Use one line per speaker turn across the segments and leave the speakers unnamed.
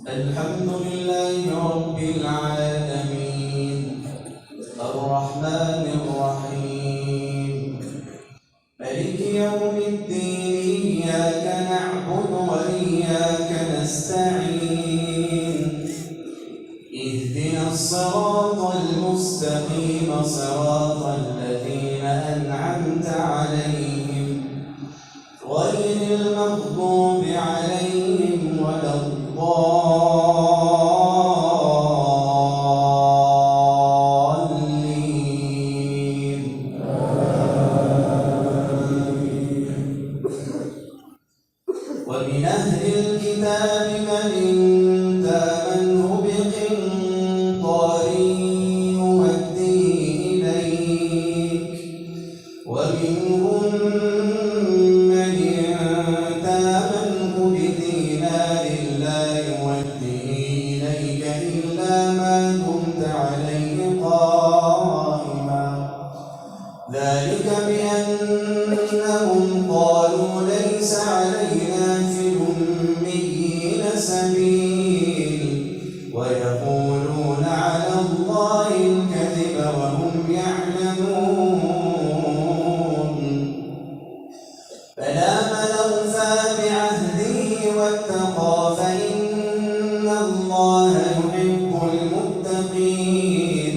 الحمد لله رب العالمين الرحمن الرحيم مالك يوم الدين إياك نعبد وإياك نستعين اهدنا الصراط المستقيم صراط الذين أنعمت عليهم غير المغضوب عليهم ولا الضالين ومن أهل الكتاب من إن تامنه بقنطار يؤديه إليك ومنهم من إن تامنه بدينار لا يؤديه إليك إلا ما دمت عليه قائما ذلك بأنهم قالوا ليس علينا في الأميين سبيل ويقولون على الله الكذب وهم يعلمون فلا من أوفى بعهده واتقى فإن الله يحب المتقين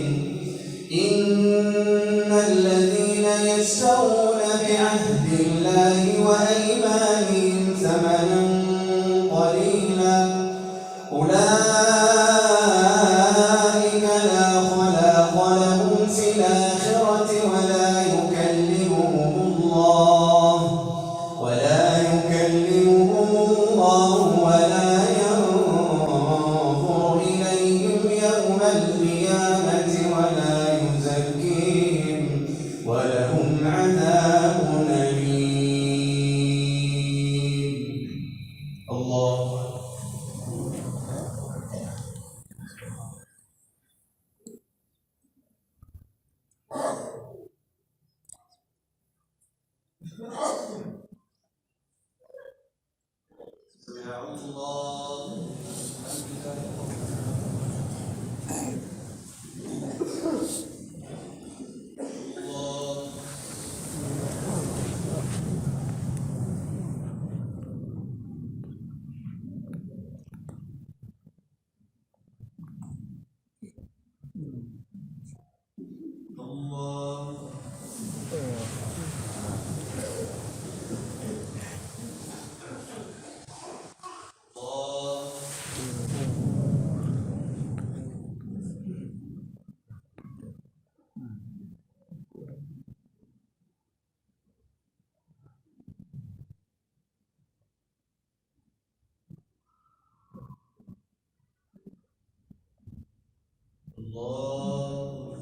إن الذين يشترون بعهد الله وأيمانهم ثمنا قليلا أولئك لا خلاق لهم في الآخرة ولا يكلمهم الله ولا ينظر إليهم يوم القيامة ولا يزكيهم ولهم عذاب أليم الله سمع الله الله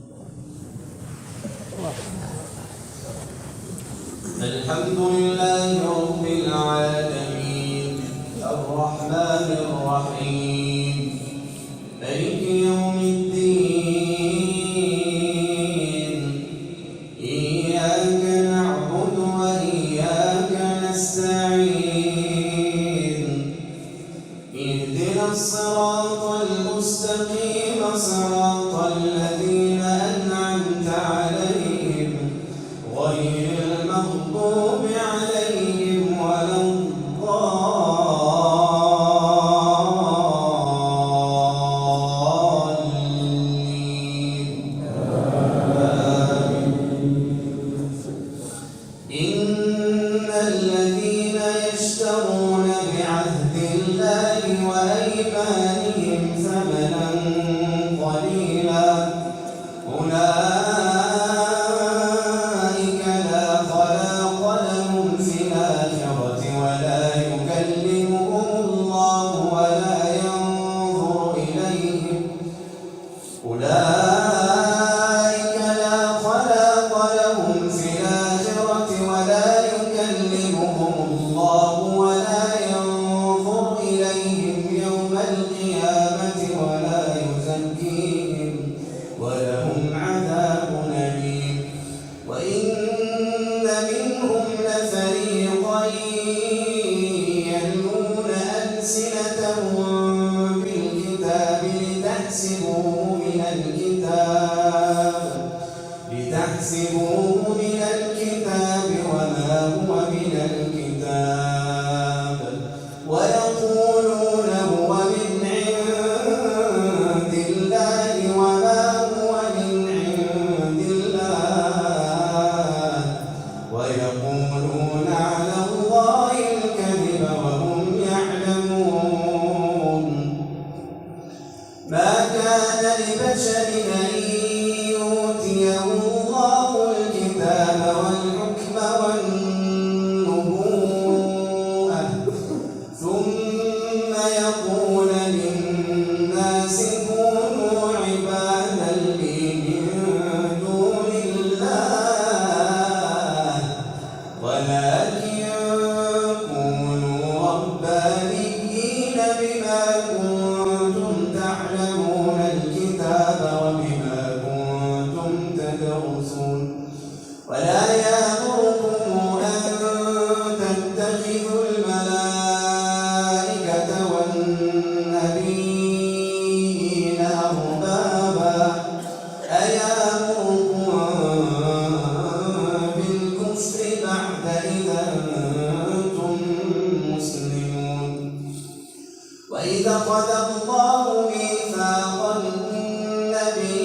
الحمد لله رب العالمين الرحمن الرحيم مالك يوم الدين إياك نعبد وإياك نستعين اهدنا الصراط المستقيم صراط الذين أنعمت عليهم غير المغضوب عليهم ولا الضالين إن الذين يشترون بعهد الله وأيمانهم ثمنا قليلا أولئك لا خلاق لهم في الآخرة ولا يكلمهم الله ولا ينظر إليهم أولئك لا خلاق لهم في الآخرة ولا يكلمهم الله ولا ينظر إليهم يوم القيامة ولا يزكيهم ولهم عذاب أليم وإن منهم لفريقا يلوون ألسنتهم الكتاب لتحسبوه من الكتاب وما هو من الكتاب ويقولون هو من عند الله وما هو من عند الله ويقولون على الله الكذب وهم يعلمون. ما كان لبشر أن يؤتيه الله الكتاب والحكم والنبوءة ثم يقول للناس كونوا عبادا لي من دون الله ولكن كونوا ربانيين بما كنتم تعلمون الكتاب وبما كنتم تدرسون ولا يأمركم أن تتخذوا الملائكة والنبيين أربابا أيأمركم بالكفر بعد إذا أنتم مسلمون. وإذا أخذ الله ميثاق النبيين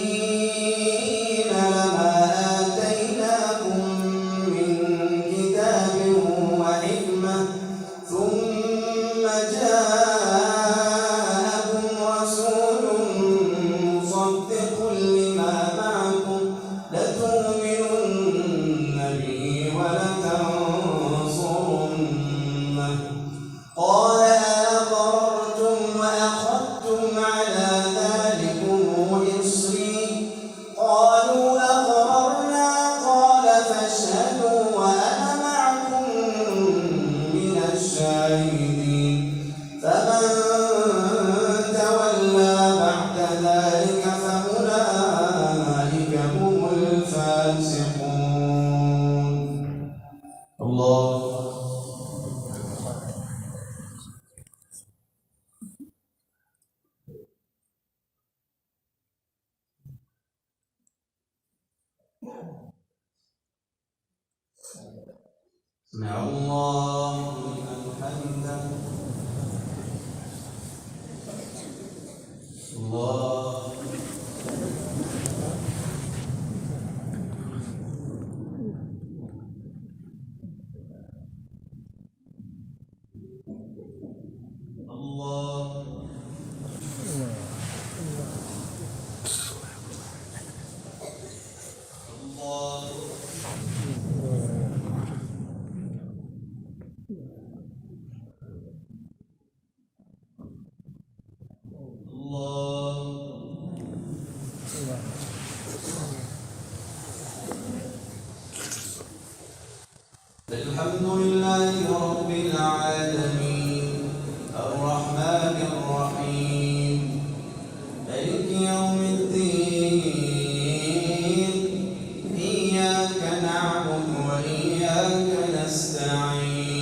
لما آتيناكم من كتاب وحكمة ثم جاءكم رسول مصدق لما معكم لتؤمنن به ولتنصرنه قال أأقررتم وأخذتم على ذلكم إصري قالوا أقررنا قال فاشهدوا وأنا معكم من الشاهدين. فمن تولى بعد ذلك فأولئك هم الفاسقون. الله سمع الله لمن حمده. الله الله الحمد لله رب العالمين الرحمن الرحيم مالك يوم الدين إياك نعبد وإياك نستعين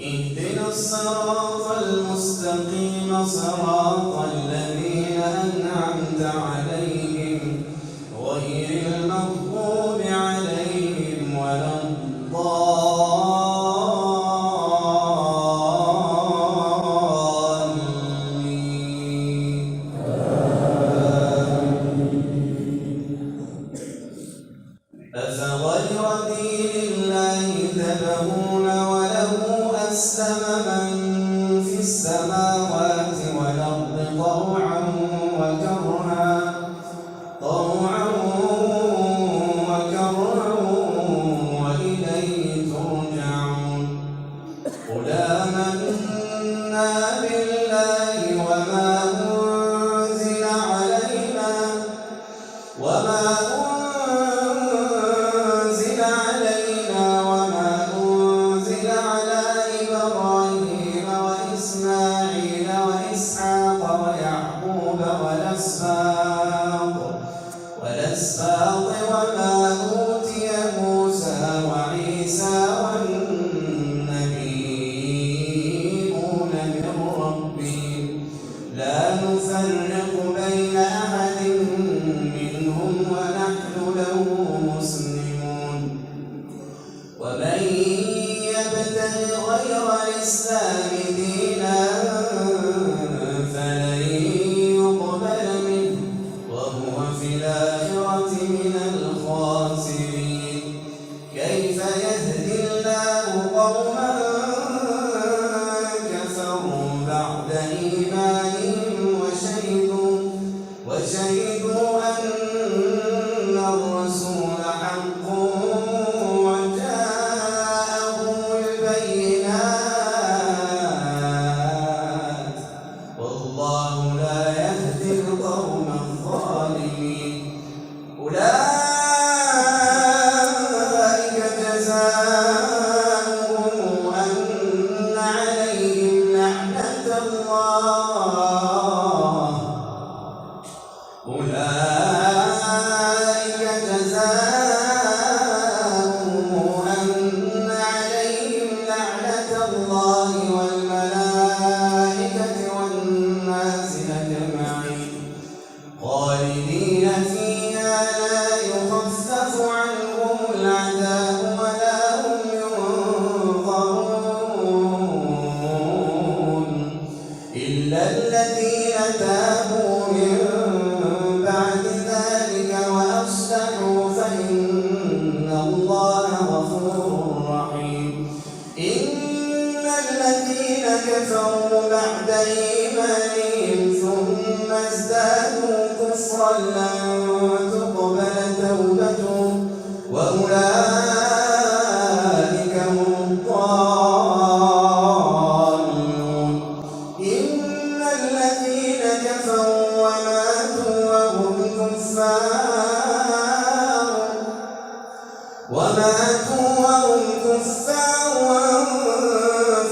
اهدنا الصراط المستقيم صراط الذين أنعمت عليهم غير المغضوب عليهم ولا الضالين. أفغير دين الله تبغون وله أسلم من في السماوات والأرض طوعا وكرها وإليه ترجعون. قل آمنا بالله وما أنزل علينا وما أنزل على إبراهيم وإسماعيل الله أولئك جزاؤهم أن عليهم لعنة الله والملائكة والناس أجمعين خالدين فيها لا يخفف عنهم العذاب ولا هم ينظرون إلا الذين تابوا من بعد ذلك وأصلحوا فإن الله غفور رحيم إن الذين كفروا بعد إيمانهم ثم ازدادوا كفرا لن تقبل توبتهم وأولئك هم الضالون إن الذين كفروا وماتوا وهم كفار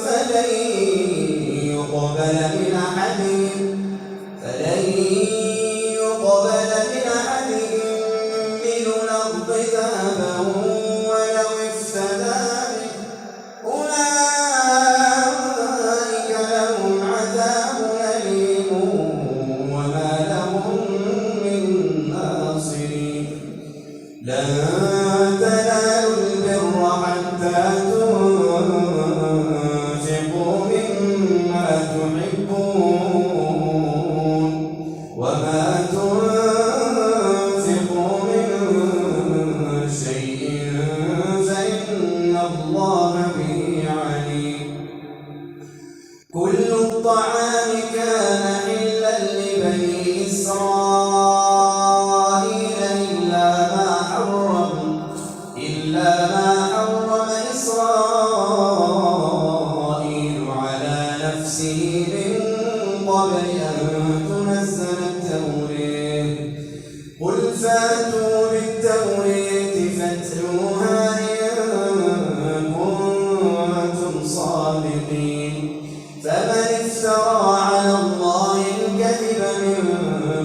فلن يقبل من أحدهم ملء الأرض ذهبا ولو افتدى به أولئك لهم عذاب أليم وما لهم من ناصرين لن تنالوا البر حتى تنفقوا مما تحبون وما تنفقوا من شيء فإن الله به عليم كل الطعام كان حلا لبني إسرائيل إلا ما حرم إسرائيل على نفسه من قبل أن تنزل التوراة قل فاتوا بالتوراة فاتلوها إن كنتم صادقين فمن افترى على الله الكذب من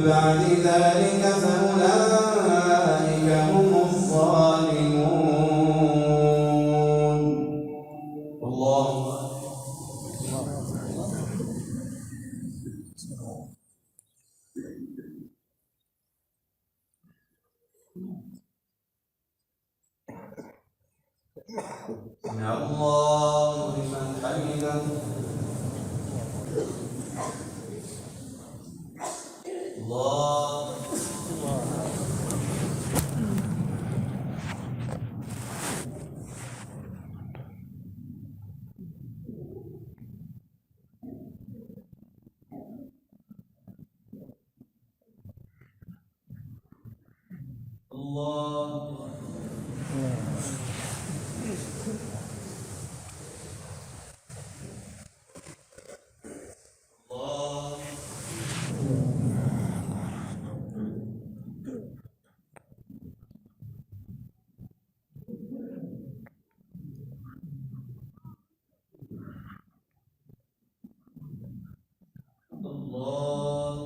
بعد ذلك فأولئك هم الظالمون الله سمع الله لمن حمده الله الله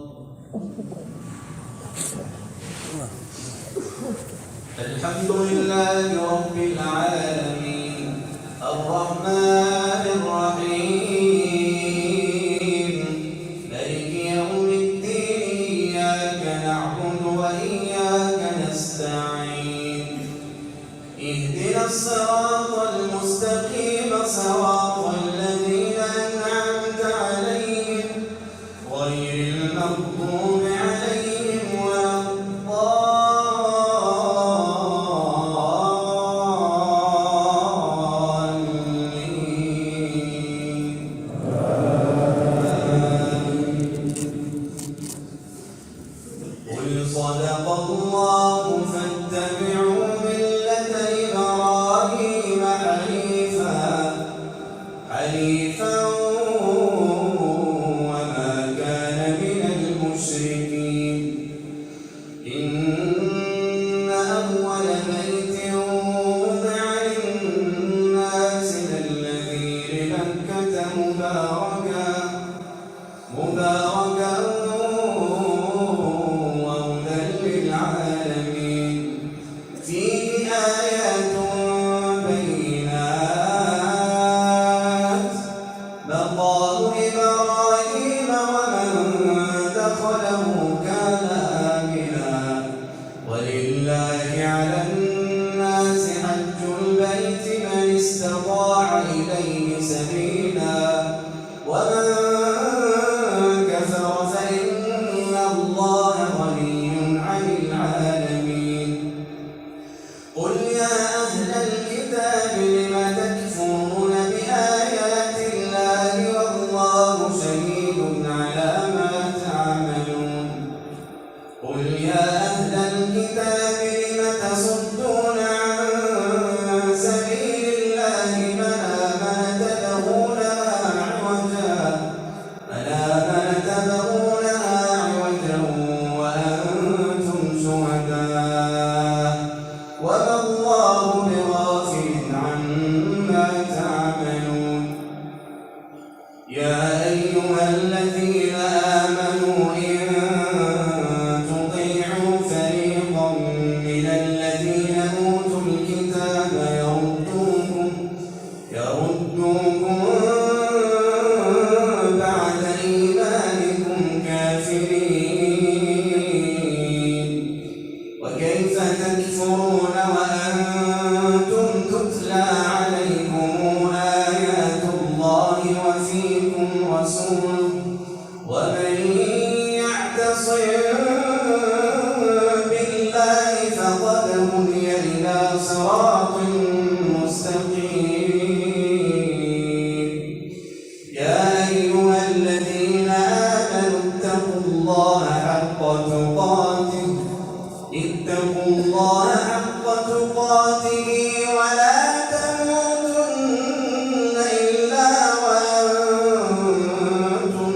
الحمد لله رب العالمين الرحمن الرحيم مالك يوم الدين إياك نعبد وإياك نستعين اهدنا الصراط المستقيم صراط الذين أنعمت عليهم غير المغضوب عليهم ولا الضالين الله إبراهيم ومن دخله كان آمنا ولله على الناس حج البيت من استطاع إليه سبيلا ومن كفر فإن الله غني عن العالمين قل يا أهل الكتاب لم تكفرون بآيات الله والله شهيد على ما تعملون قل يا أهل الكتاب لم تصدون عن سبيل الله من آمن تبغونها عوجا وأنتم شهداء وما الله بغافل عما تعملون يا أيها الذين آمنوا إن تطيعوا فريقا من الذين أوتوا الكتاب يردوكم بعد إيمانكم كافرين وكيف تكفرون وأنتم تتلى عليكم آيات الله وفيكم رسوله ومن يعتصم بالله فقد هدي إلى صراط مستقيم يا أيها الذين آمنوا اتقوا الله حق تقاته ولا تموتن إلا وأنتم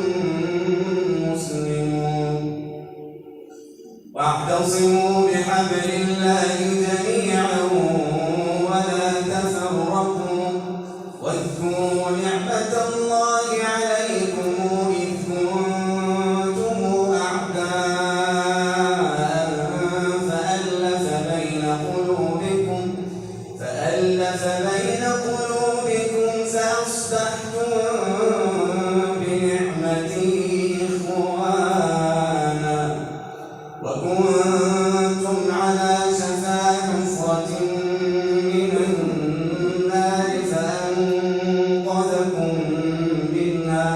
مسلمون واعتصموا بحبل الله جميعا ولا تفرقوا واذكروا نعمة الله عليكم إذ كنتم أعداء فألف بين قلوبكم فأصبحتم بنعمته إخوانا وكنتم على شفا حفرة من النار فأنقذكم منها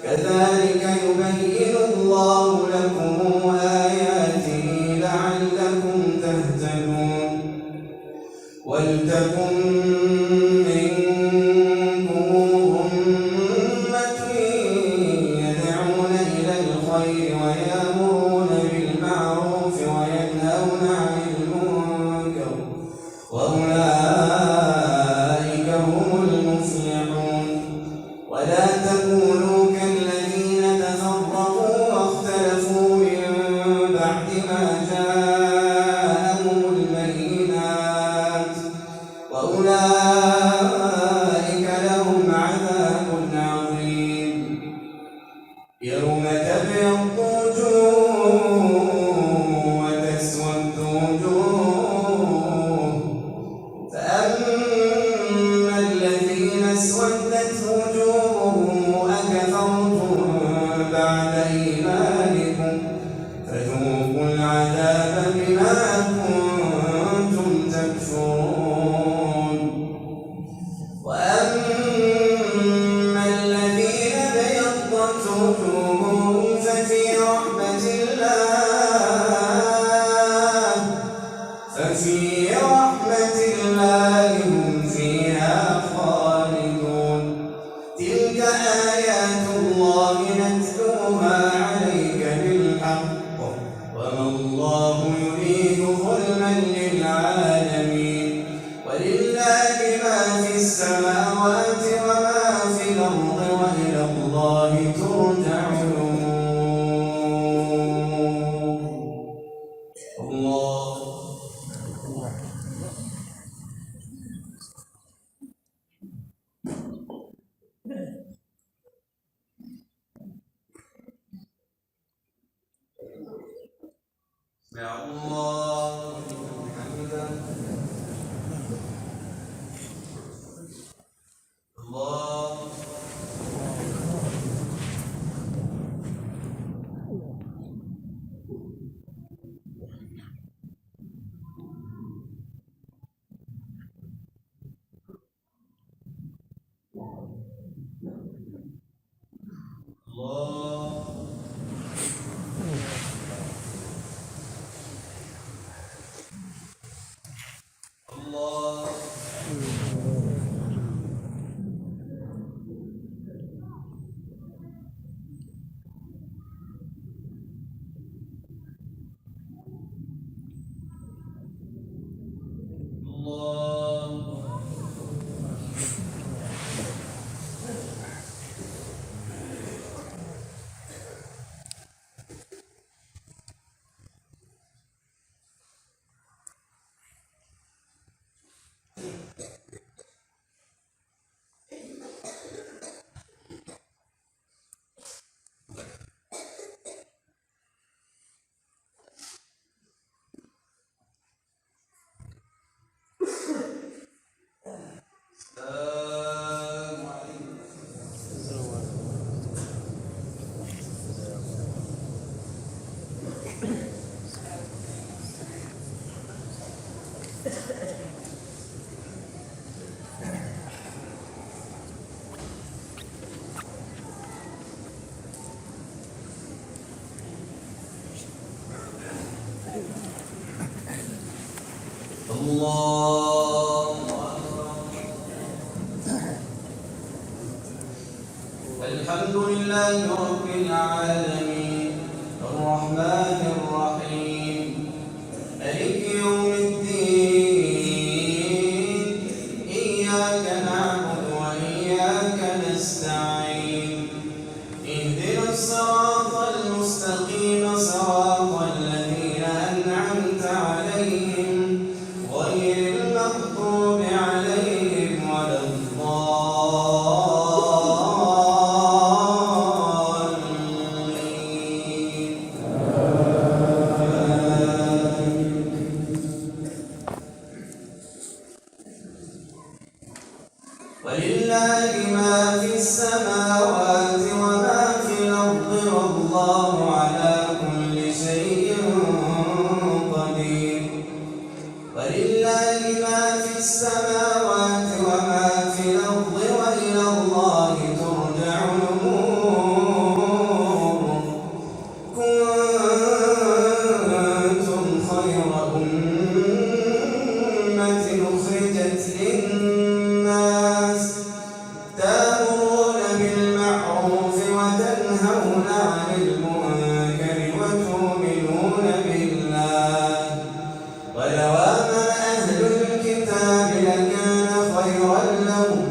كذلك يبين الله لكم آياته لعلكم تهتدون ولتكن منكم أمة يدعون إلى الخير ويأمرون بالمعروف وينهون عن المنكر وأولئك هم المفلحون ولا تكونوا كالذين تفرقوا واختلفوا من بعد ما جاءهم البينات وأولئك لهم عذاب عظيم يوم تبيض وجوه وتسود وجوه فأما الذين اسودت وجوههم أكفرتم بعد إيمانكم فذوقوا العذاب بما كنتم تكفرون وأما الذين ابيضت وجوههم ففي رحمة الله هم فيها خالدون تلك آيات الله نتلوها عليك بالحق وما الله يريد ظلما للعالمين ولله ما في السماوات وما في الأرض وإلى الله ترجع الأمور الله يا الله حمدا الله العالمين الرحمن الرحيم مالك يوم الدين إياك نعبد وإياك نستعين اهدنا الصراط المستقيم صراط الذين أنعمت عليهم غير المغضوب عليهم ولا الضالين. ولله ما في السماوات وما في الأرض والله على كل شيء قدير. ولله ما في السماوات وما في الأرض وإلى الله ترجع الأمور. كنتم خير أمة أخرجت للناس تأمرون بالمعروف وتنهون عن المنكر وتؤمنون بالله ولو آمن أهل الكتاب لكان خيرا لهم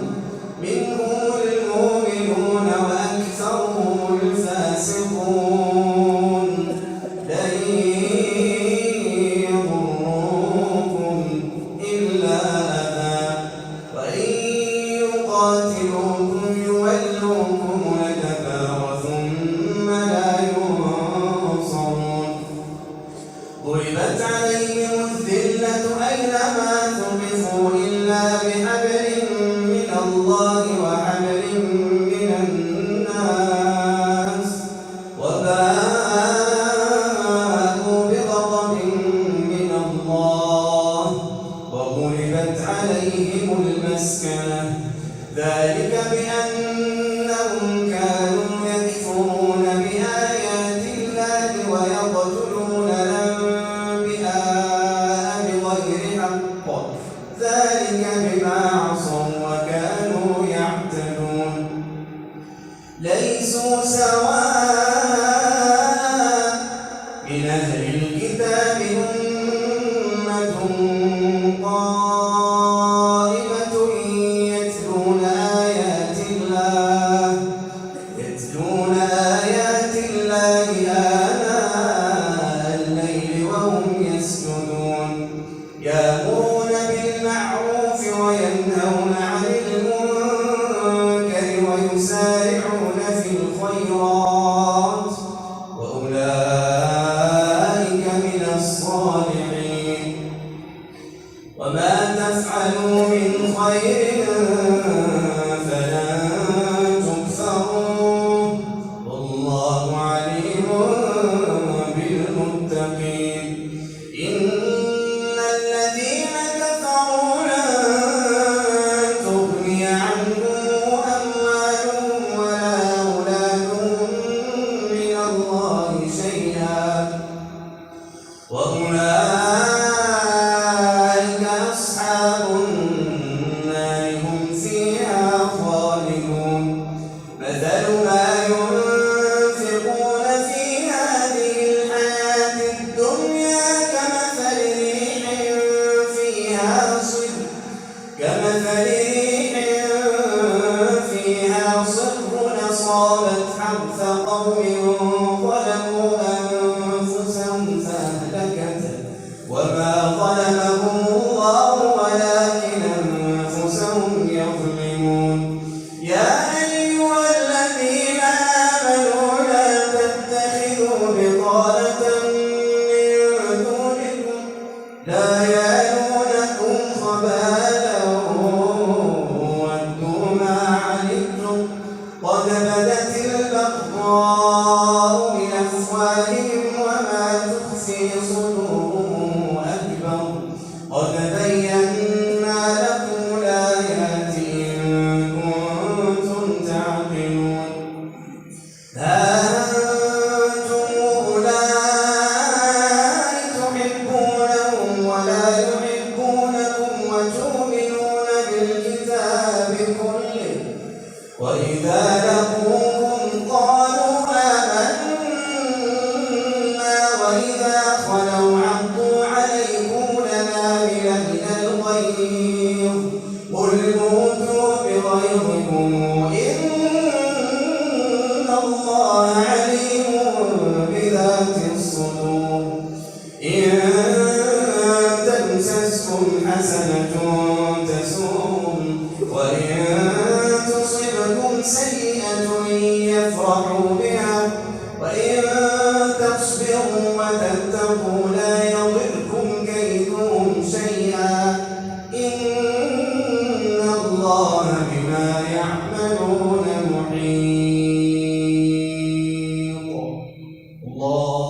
منهم المؤمنون وأكثرهم الفاسقون. لن يضروكم إلا أذى وإن يقاتلوكم يولوكم الأدبار ثم لا ينصرون. ضربت عليهم الذلة أينما ثقفوا إلا بحبل من الله وحبل من الناس وباءوا بغضب من الله وضربت عليهم المسكنة ذلك بأنهم كانوا يكفرون بآيات الله ويقتلون الأنبياء بغير حق ذلك بما عصوا وكانوا يعتدون. ليسوا سواء من أهل الكتاب أمة قائمة يتلون آيات الله آناء الليل وهم يسجدون. يأمرون بالمعروف وينهون عن المنكر ويسارعون في الخيرات وأولئك من الصالحين. وما تفعلوا من خير فلن تكفروه والله عليم بالمتقين. إن الذين كفروا لن تغني عنهم أموالهم ولا أولادهم من الله شيئا وأولئك أصحاب النار هم فيها خالدون. مثل ما ينفقون في هذه الحياة الدنيا كمثل ريح فيها صر أصابت حرث قوم ظلموا أنفسهم فأهلكته وما ظلمهم الله ولكن أنفسهم يظلمون. يا أيها الذين آمنوا لا تتخذوا بطانة من دونكم لا يألونكم خبالا ودوا ما عنتم قد بدت البغضاء من أفواههم وما تخفي صدورهم أكبر قد بينا لكم الآيات إن كنتم تعقلون. ها أنتم أولئك تحبونهم ولا يحبونكم وتؤمنون بالكتاب كله وإذا لقوكم قالوا يفرحوا بها وإن تصبروا وتتقوا لا يضركم كيدهم شيئا إن الله بما يعملون محيط. الله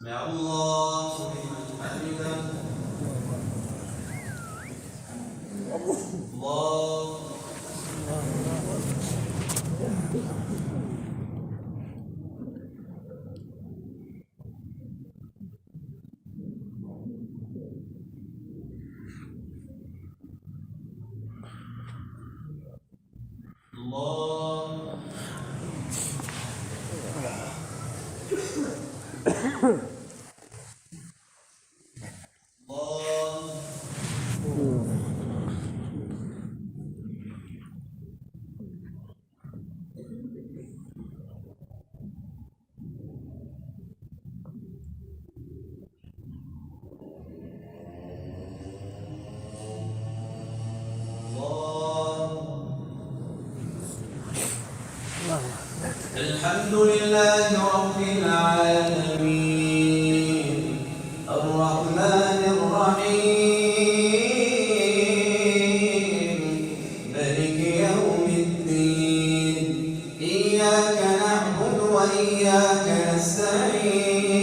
يا الله لمن حمده. الله الحمد لله رب العالمين الرحمن الرحيم مالك يوم الدين إياك نعبد وإياك نستعين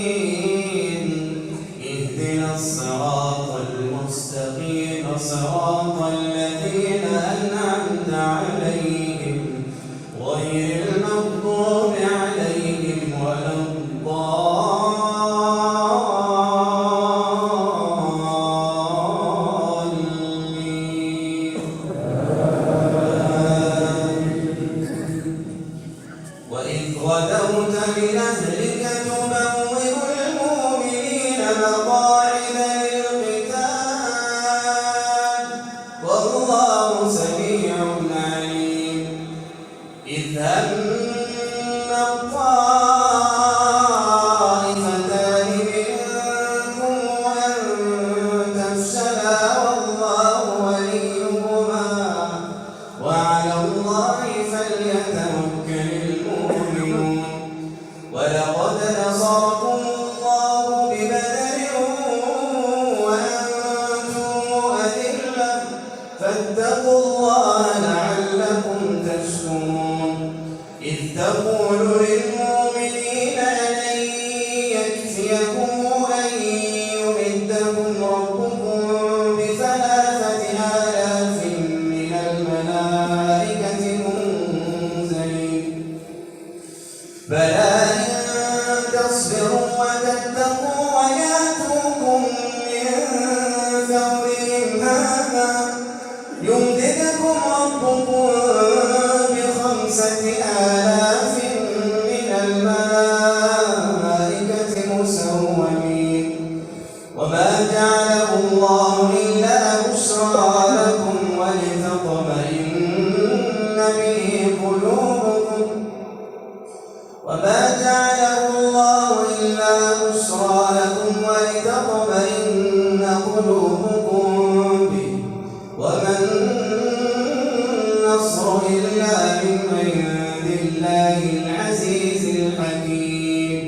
اهدنا الصراط المستقيم صراط الذين أنعمت عليهم غير المغضوب عليهم ولا الضالين. وإذ غدوت من أهلك تبوئ المؤمنين مقاعد للقتال والله سميع عليم. إذ هم الطائفتان منكم أن تفشلا والله وليهما وعلى الله فليتوكل المؤمنون. ولقد نصركم الله ببدر وأنتم أذلة فاتقوا الله لعلكم تشكرون. إذ تقول للمؤمنين ألن يكفيكم أن يمدكم ربكم ب3,000 من الملائكة منزلين بلى إن تصبروا وتتقوا ويأتوكم من فورهم هذا يمددكم ربكم ب5,000 من الملائكة مسومين. وما جعله الله إلا بشرى لكم ولتطمئن به قلوبكم وما جعله الله إلا بشرى لكم ولتطمئن قلوبكم به وما النصر إلا من عند الله العزيز الحكيم.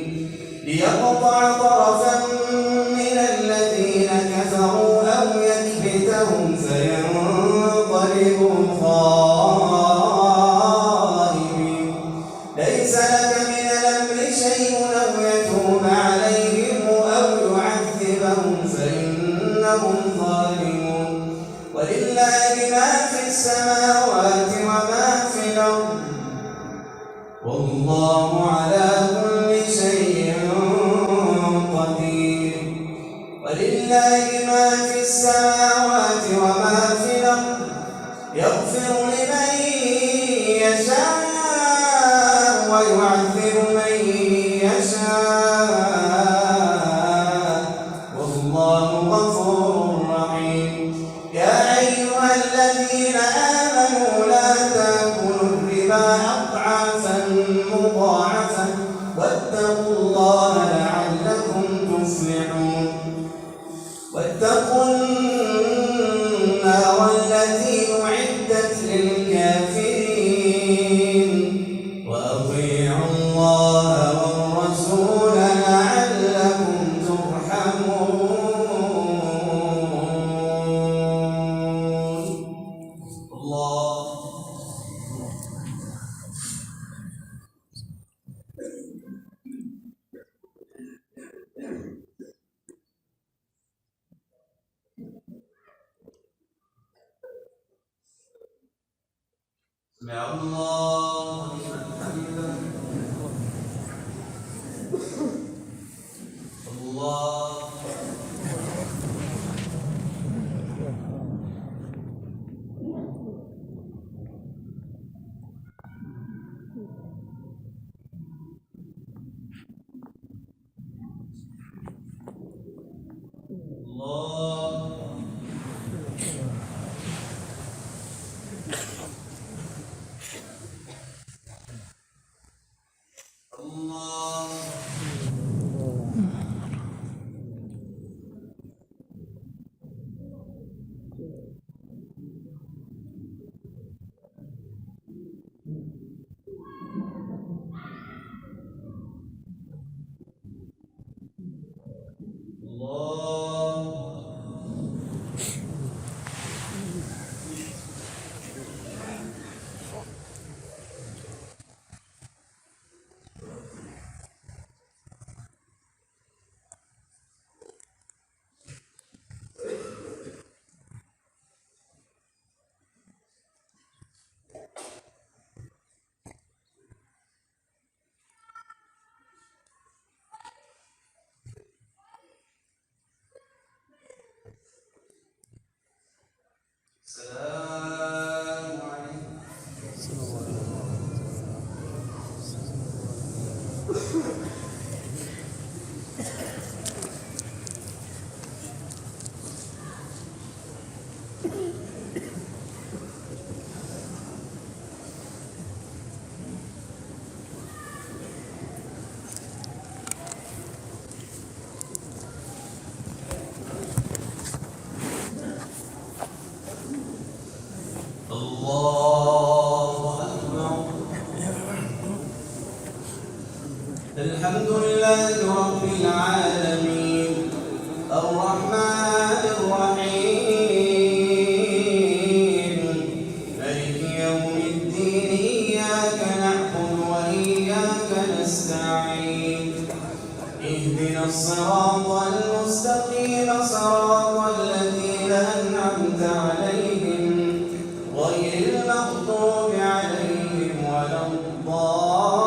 ليقطع طرفا من الذين كفروا أو يكبتهم فينقلبوا خائبين. ليس لك من الأمر شيء أو يتوب عليهم أو يعذبهم فإنهم ظالمون. ولله ما في السماوات وما في الأرض والله على كل شيء قدير. السلام عليكم. الله أكبر. الحمد لله رب العالمين الرحمن الرحيم مالك يوم الدين إياك نعبد وإياك نستعين اهدنا الصراط المستقيم صراط الذين أنعمت عليهم غير المغضوب عليهم ولا الضالين.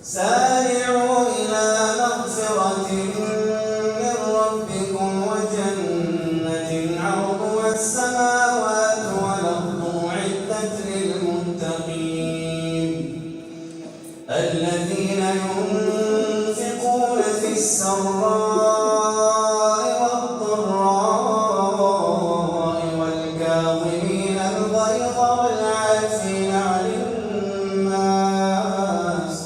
سارعوا إلى مغفرة من ربكم وجنة عرضها السماوات والأرض أعدت للمتقين الذين ينفقون في السراء والضراء والكاظمين الغيظ والعافين عن الناس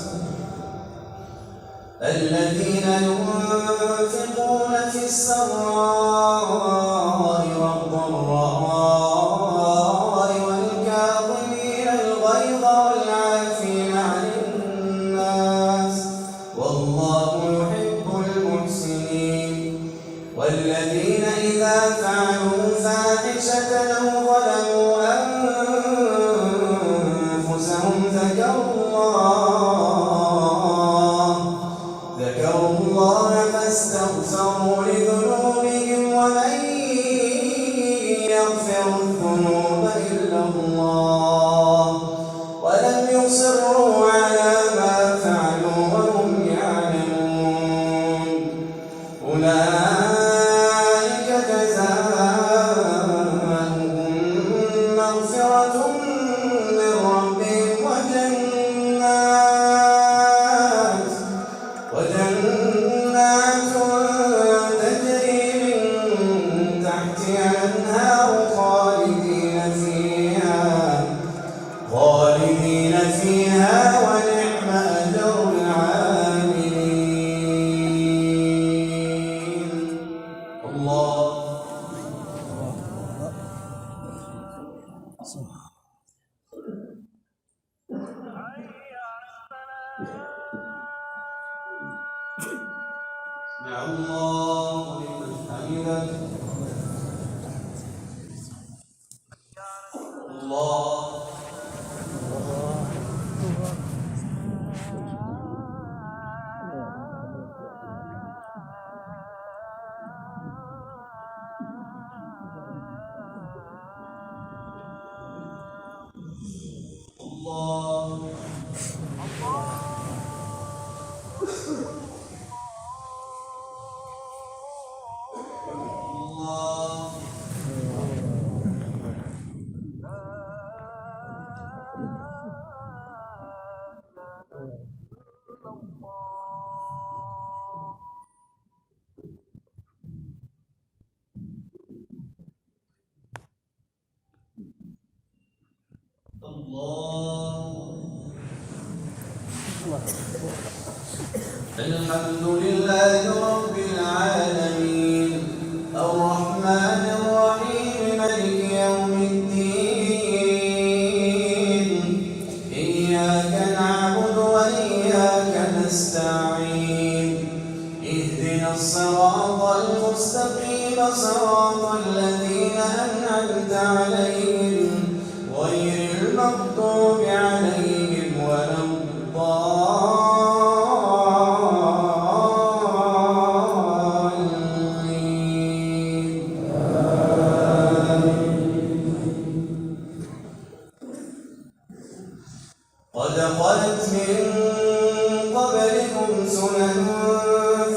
الذين ينفقون في السراء والضراء والكاظمين الغيظ والعافين عن الناس والله يحب المحسنين والذين إذا فعلوا فاحشة أو ظلموا أنفسهم ذكروا الله فاستغفروا لذنوبهم ومن يغفر الذنوب إلا الله ولم يصروا على ما فعلوا وهم يعلمون أولئك جزاؤهم مغفرة من ربهم وجنات تجري من تحتها الأنهار خالدين فيها ونعم أجر العاملين. الله يا الله لمن حمده. الله الحمد لله رب العالمين الرحمن الرحيم مالك يوم الدين إياك نعبد وإياك نستعين اهدنا الصراط المستقيم صراط الذين أنعمت عليهم غير المغضوب عليهم ولا قد خلت من قبلكم سنن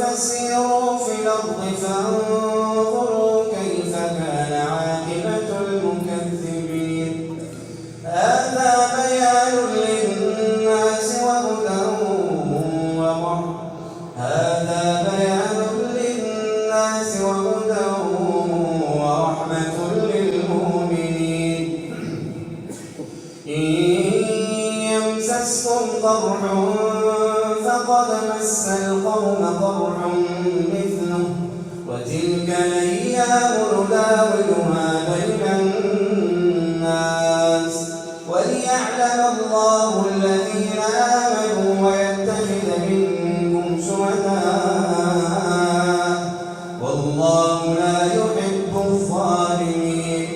فسيروا في الأرض فانظروا كيف كان عاقبة المكذبين هذا بيان للناس وهدى ورحمة للمؤمنين يمسسكم قرح فقد مس القوم قرح مثله وتلك الأيام نداولها بين الناس وليعلم الله الذين آمنوا ويتخذ منكم شهداء والله لا يحب الظالمين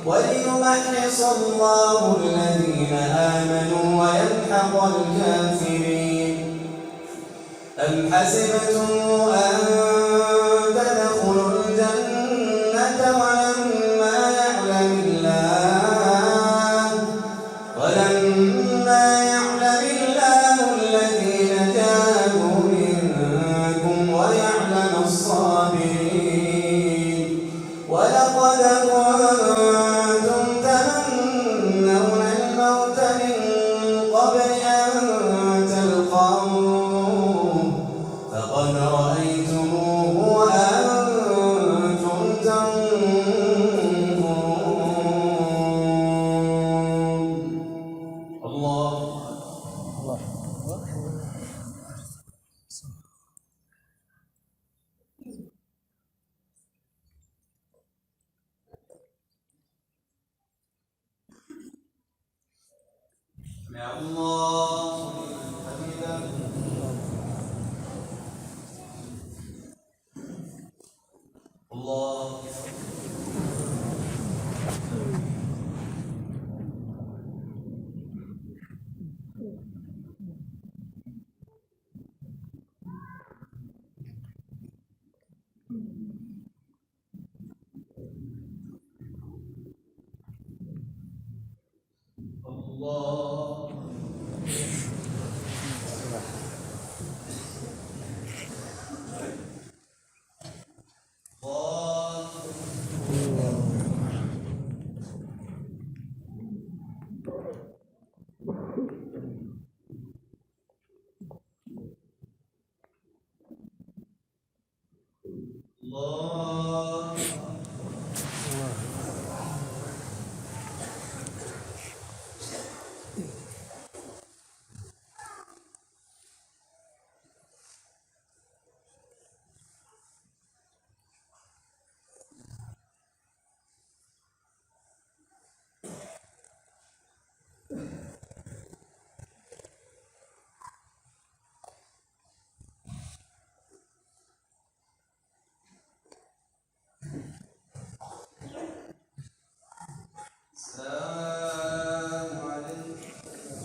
وليمحص الله الذين آمنوا ويمحق الكافرين أم حسبتم أن تدخلوا الجنة ولما يعلم الله الذين جاهدوا منكم ويعلم الصابرين ولقد كنتم تمنون الموت من قبل أن تلقوه فقد رأيتموه وأنتم تنظرون الله يا الله حميدا الله الله الله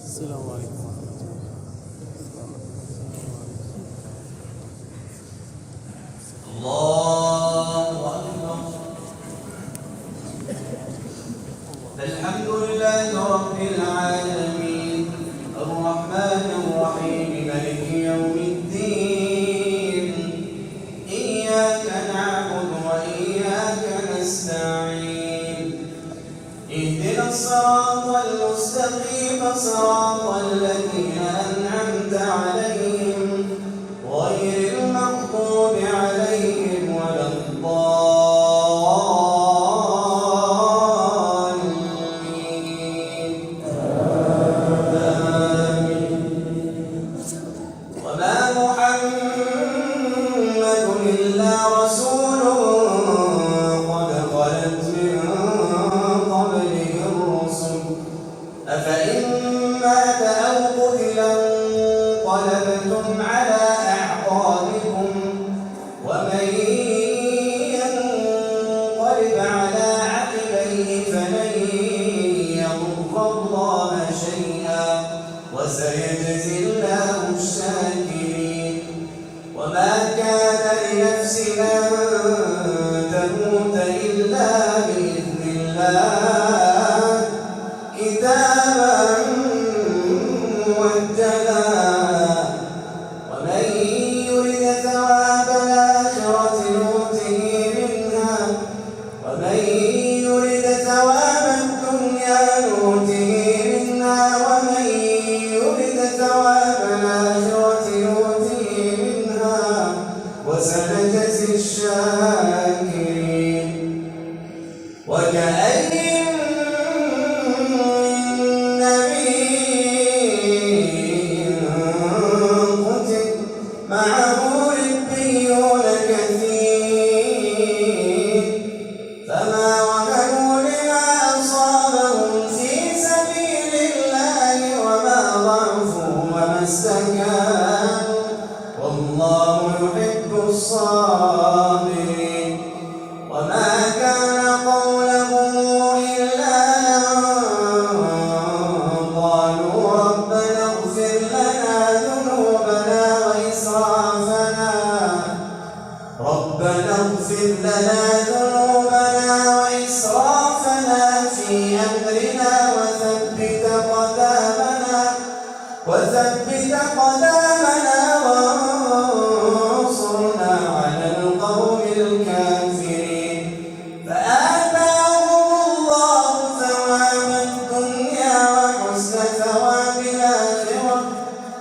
السلام عليكم ورحمة
الله أكبر الحمد لله رب العالمين الرحمن الرحيم مالك يوم الدين إياك نعبد وإياك نستعين اهدنا الصراط المستقيم صراط الذين أنعمت عليهم غير المغضوب عليهم ولا الضالين آمين وما محمد كتابا موجلا ومن يرد ثواب الآخرة نؤته منها ومن يرد ثواب الدنيا نؤته منها ومن يرد ثواب الآخرة نؤته منها وسنجزي الشاكرين. وكأين من نبي قتل معه ربيون كثير فما وهنوا لما أصابهم في سبيل الله وما ضعفوا وما استكانوا والله يحب الصابرين. وما كان قولهم إلا أن قالوا ربنا اغفر لنا ذنوبنا وإسرافنا في أمرنا وثبت قدامنا وانصرنا على القوم الكافرين. فآتاهم الله ثواب الدنيا وحسن ثواب الآخرة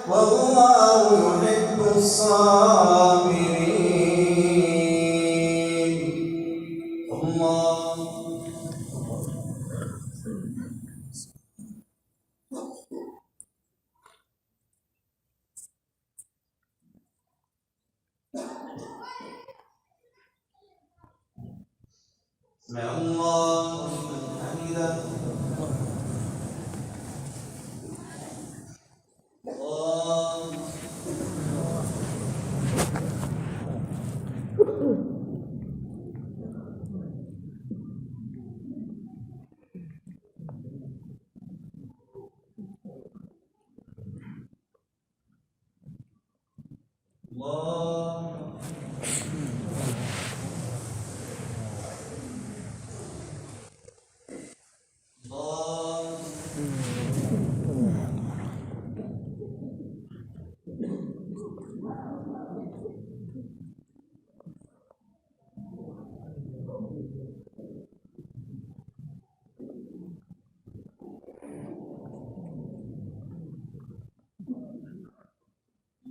والله يحب الصابرين. الله سمع الله لمن حمده.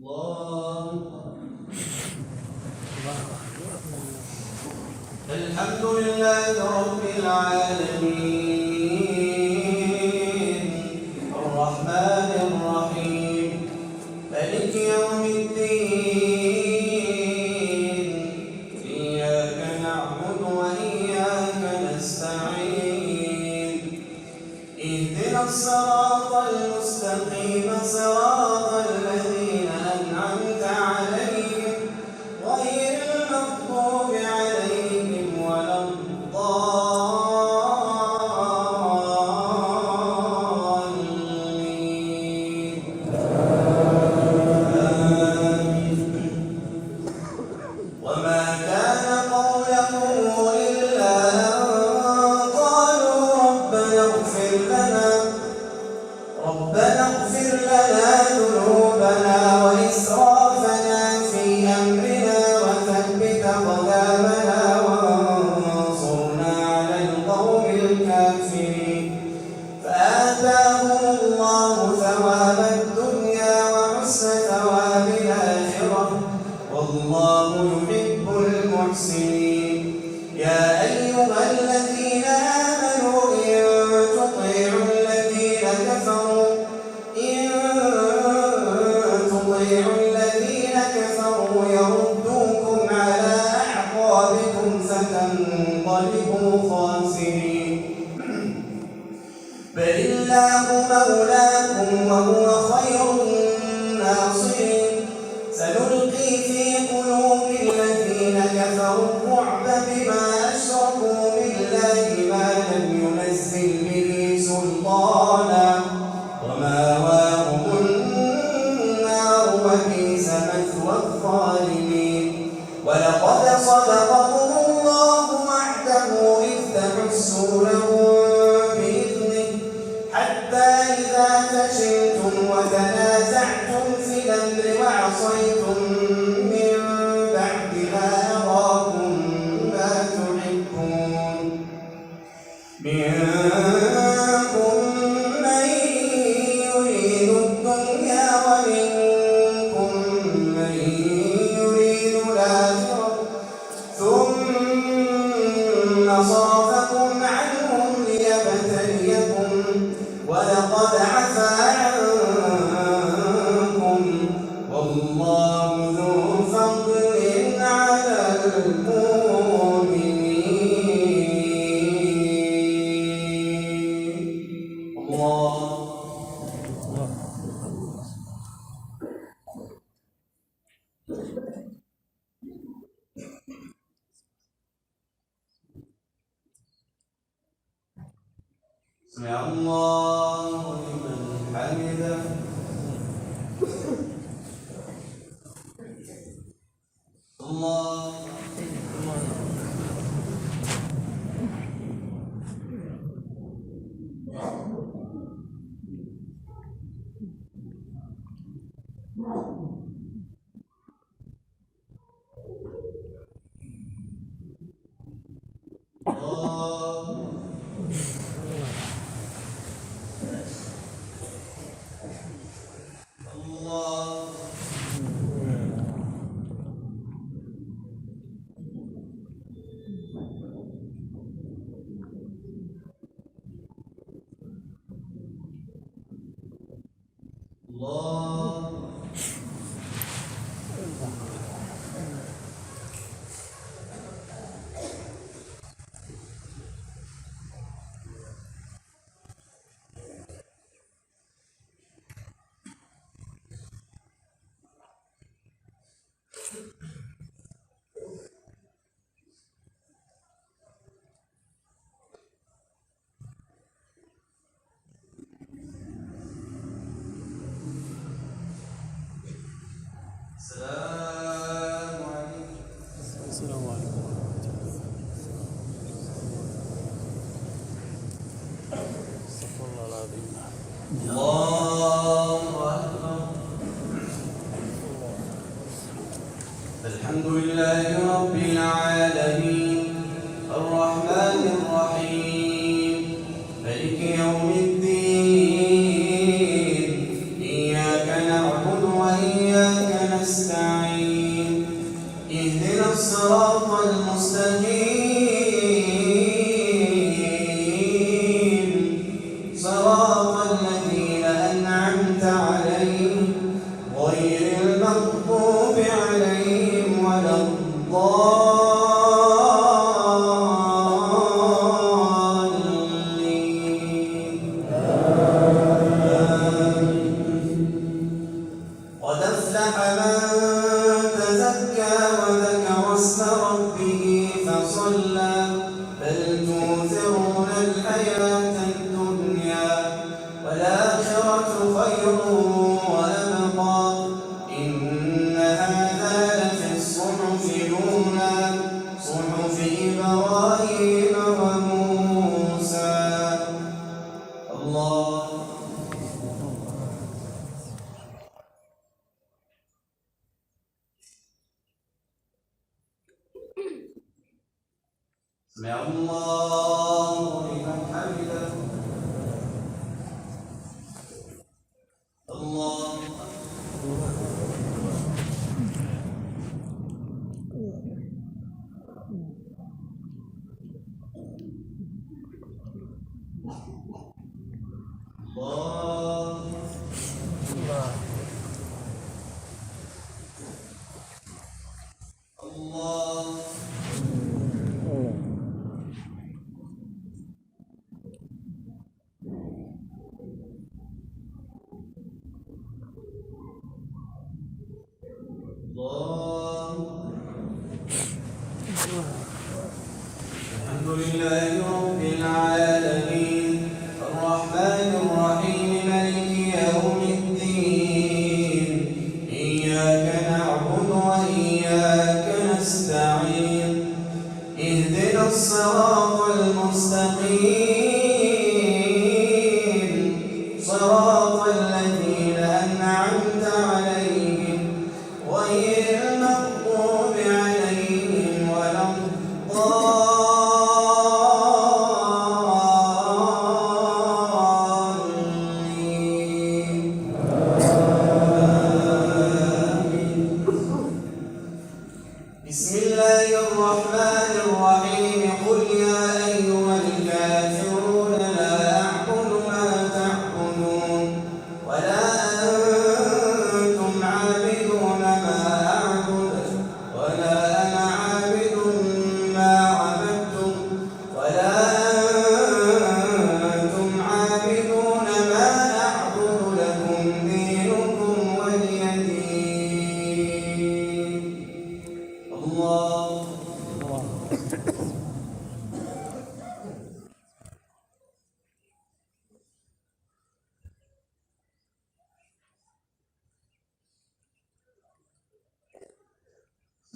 الله الحمد لله رب العالمين الرحمن الرحيم مالك يوم الدين إياك نعبد وإياك نستعين اهدنا الصراط المستقيم صراط الذين أنعمت عليهم غير المغضوب عليهم ولا الضالين. وما كان قولهم إلا أن قالوا ربنا اغفر لنا ذنوبنا وإسرافنا في أمرنا وثبت قدامنا وانصرنا على القوم الكافرين. فآتاهم الله ثواب الدنيا وحسن ثواب الآخرة والله يحب المحسنين. يا أيها الذين آمنوا إن تطيعوا الذين كفروا يردوكم على أعقابكم فتنقلبوا خاسرين. بل الله مولاكم وهو خير الناصرين. سنلقي في قلوب الذين كفروا الرعب بما أشركوا بالله ما لم ينزل به سلطانا ومأواهم النار وبئس مثوى الظالمين. ولقد صدقكم الله وعده إذ تحسون ورسله بإذنه حتى إذا فشلتم وتنازعتم في الأمر وعصيتم من بعد ما أراكم ما تحبون منكم من يريد الدنيا ومنكم من يريد الآخرة ثم صرفكم عنهم ليبتليكم ولقد عفا عنكم والله ذو فضل على المؤمنين. الله سمع الله لمن حمده. الله السلام عليكم.
السلام عليكم ورحمة الله. استغفر الله العظيم.
الله أكبر. الحمد لله رب العالمين الرحمن الرحيم مالك يوم الدين إياك نعبد وإياك نستعين اهدنا الصراط المستقيم صراط الذين أنعمت عليهم غير المغضوب عليهم ولا الضالين. قد أفلح من تزكى وذكر اسم ربه فصلى بل تؤثرون الحياة الدنيا والآخرة خير وأبقى إن هذا لفي الصحف الأولى صحف إبراهيم وموسى. الله سمع الله لمن حمده. الله الحمد لله رب العالمين الرحمن الرحيم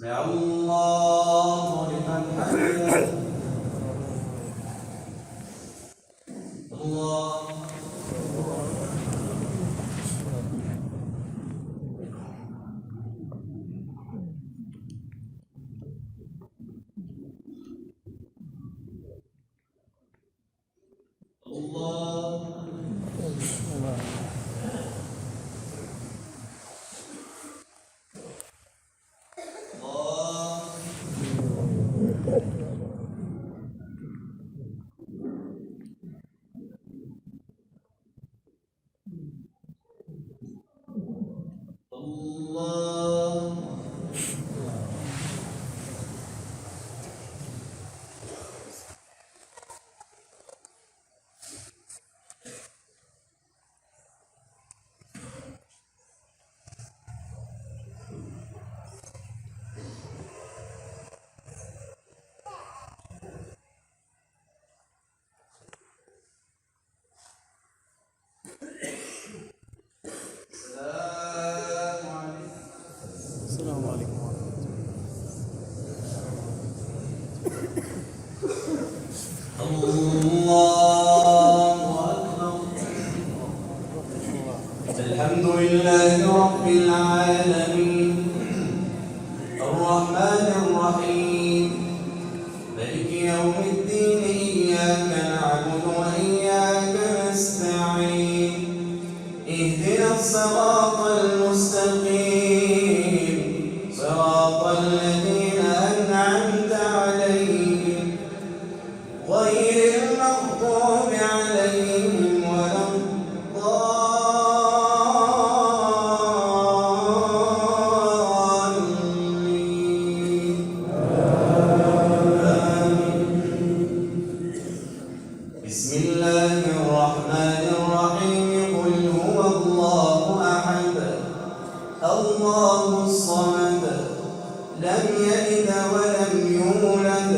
سمع الله لمن حمده الله
السلام عليكم ورحمة
الله أكبر. الحمد لله رب العالمين الرحمن الرحيم مالك يوم الدين إياك نعبد وإياك نستعين اهدنا الصراط المستقيم صراط الذين أنعمت عليهم غير المغضوب عليهم ولا الضالين بسم الله الرحمن الرحيم قل هو الله أحد الله الصمد لم يلد ولم يولد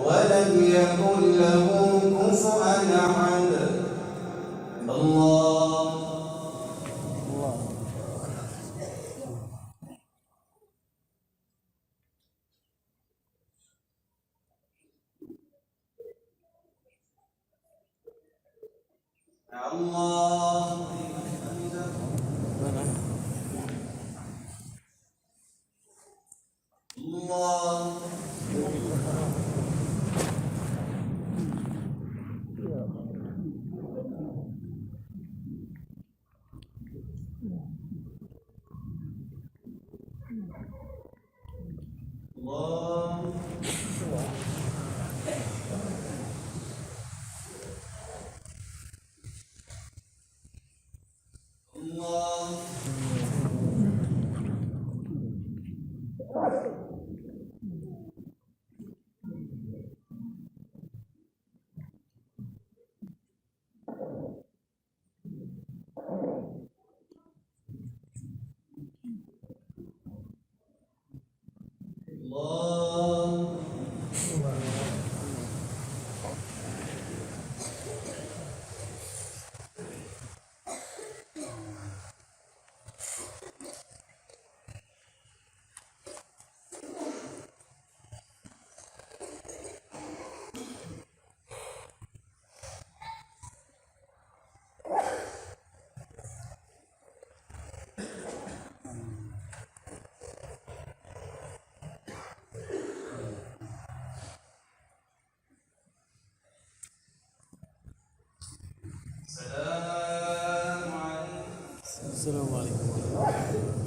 ولم يكن له كفوا أحد الله الله الله
السلام عليكم ورحمة الله